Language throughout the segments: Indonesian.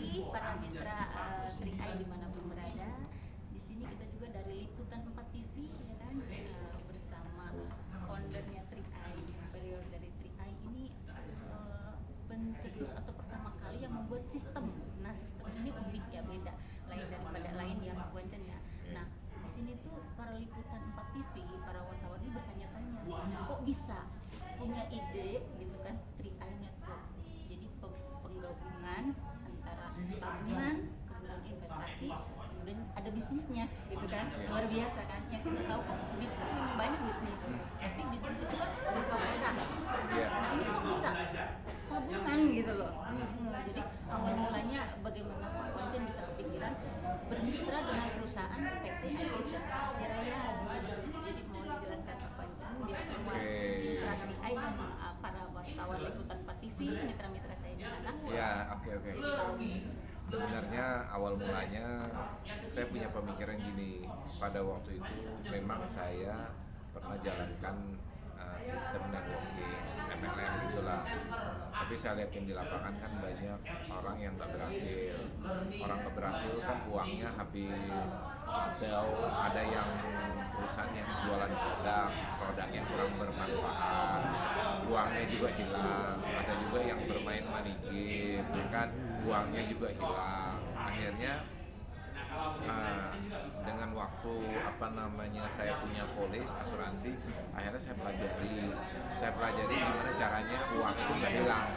pagi para mitra Tri-Eye dimanapun berada. Di sini kita juga dari Liputan 4 TV, ya kan, bersama foundernya Tri-Eye, superior dari Tri-Eye ini pencetus atau pertama kali yang membuat sistem. Nah, sistem ini unik ya, beda lain daripada lain ya Pak Wancen ya. Nah, di sini tuh para Liputan 4 TV, para wartawan ini bertanya-tanya, kok bisa punya ide gitu kan, Tri-Eye Network. Jadi penggabungan antara tabungan, kemudian investasi, kemudian ada bisnisnya gitu kan, luar biasa kan. Yang kita tahu kan bisnis memang banyak bisnis, tapi bisnis itu kan berpakaian. Nah, ini kok bisa tabungan gitu loh. Jadi awal mulanya bagaimana Pak Wancen bisa kepikiran bermitra dengan perusahaan PT AJ Asiraya. Jadi mau dijelaskan Pak Wancen biar semua mitra Tri-Eye dan para wartawan Liputan 4 TV, mitra-mitra saya di sana. Ya, oke. Sebenarnya awal mulanya saya punya pemikiran gini. Pada waktu itu memang saya pernah jalankan sistem networking, MLM gitulah. Tapi saya lihat yang di lapangan kan banyak orang yang nggak berhasil. Orang nggak berhasil kan uangnya habis, atau ada yang perusahaan yang jualan produknya kurang bermanfaat, uangnya juga hilang. Ada juga yang bermain money game, kan uangnya juga hilang. Akhirnya dengan waktu saya punya polis asuransi, akhirnya saya pelajari gimana caranya uang itu nggak hilang.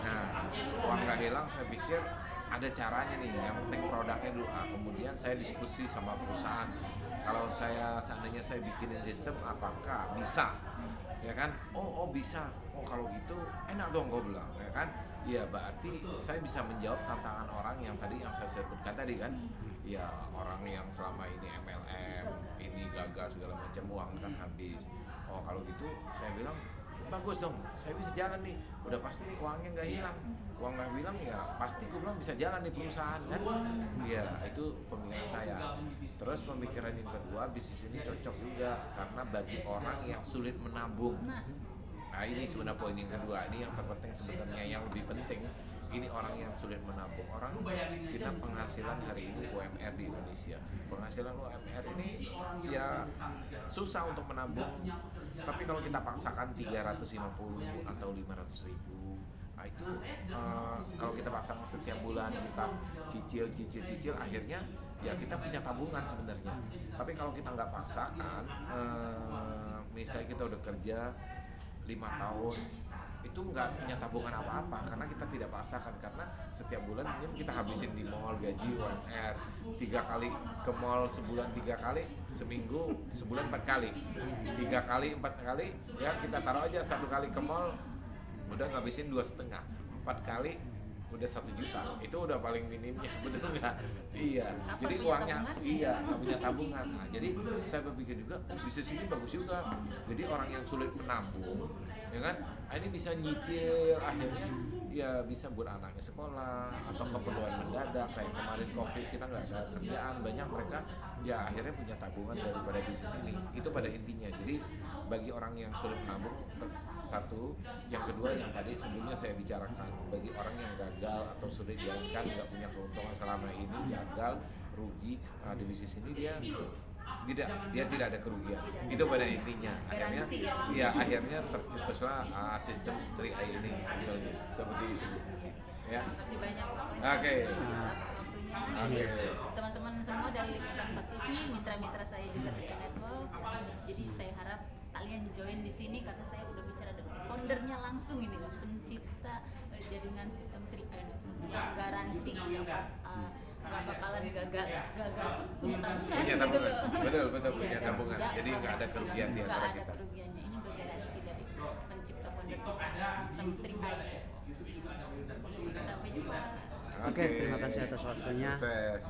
Nah, uang nggak hilang, saya pikir ada caranya nih, yang penting produknya dulu. Kemudian saya diskusi sama perusahaan, kalau seandainya saya bikinin sistem, apakah bisa? Ya kan? Oh bisa. Oh kalau gitu enak dong, gue bilang, ya kan? Ya berarti saya bisa menjawab tantangan orang yang saya sebutkan tadi kan. Ya orang yang selama ini MLM, ini gagal segala macam, uang kan habis. Oh kalau gitu saya bilang bagus dong, saya bisa jalan nih. Udah pasti nih uangnya nggak hilang. Uang nggak hilang ya pasti gue bilang bisa jalan di perusahaan kan. Ya itu pemikiran saya. Terus pemikiran yang kedua, bisnis ini cocok juga karena bagi orang yang sulit menabung. Nah ini sebenarnya poin yang kedua, ini yang terpenting sebenarnya, yang lebih penting ini orang yang sulit menabung. Orang kita penghasilan hari ini UMR di Indonesia, penghasilan UMR ini ya susah untuk menabung. Tapi kalau kita paksakan 350 atau 500 ribu, nah itu kalau kita paksakan setiap bulan, kita cicil, akhirnya ya kita punya tabungan sebenarnya. Tapi kalau kita nggak paksakan, misalnya kita udah kerja 5 tahun, itu nggak punya tabungan apa-apa karena kita tidak paksakan. Karena setiap bulan mungkin kita habisin di mall, gaji UMR 3 kali ke mall sebulan, 3 kali seminggu, sebulan 4 kali, 3 kali 4 kali, ya kita taruh aja 1 kali ke mall udah ngabisin 2,5, 4 kali udah 1 juta, itu udah paling minimnya, bener nggak? Iya, jadi uangnya nggak punya tabungan. Nah, jadi saya berpikir juga bisnis ini bagus juga. Jadi orang yang sulit menabung, ya kan, ini bisa nyicil, akhirnya ya bisa buat anaknya sekolah atau keperluan mendadak kayak kemarin COVID, kita nggak ada kerjaan, banyak mereka ya akhirnya punya tabungan daripada bisnis ini. Itu pada intinya. Jadi bagi orang yang sulit menabung, satu, yang kedua yang tadi sebelumnya saya bicarakan, bagi orang yang gagal atau sulit jalankan, nggak punya keuntungan selama ini, gagal, rugi di bisnis ini, dia tidak ada kerugian. Itu pada intinya. Akhirnya akhirnya tercetuslah sistem Tri-Eye ini sebetulnya seperti itu. Ya. Terima kasih banyak Pak Wancen. Oke. Teman-teman semua dari Liputan 4 TV, mitra-mitra saya juga Tri-Eye Network. Jadi saya harap kalian join di sini karena saya udah bicara dengan foundernya langsung ini loh, pencipta jaringan sistem Tri-Eye yang garansi nggak bakalan gagal pun punya tabungan. Betul punya tabungan. Jadi nggak ada kerugian di antara kita. Nggak ada kerugiannya. Ini bergaransi dari pencipta founder kita, sistem Tri-Eye. Sampai jumpa. Oke, terima kasih atas waktunya. Sukses.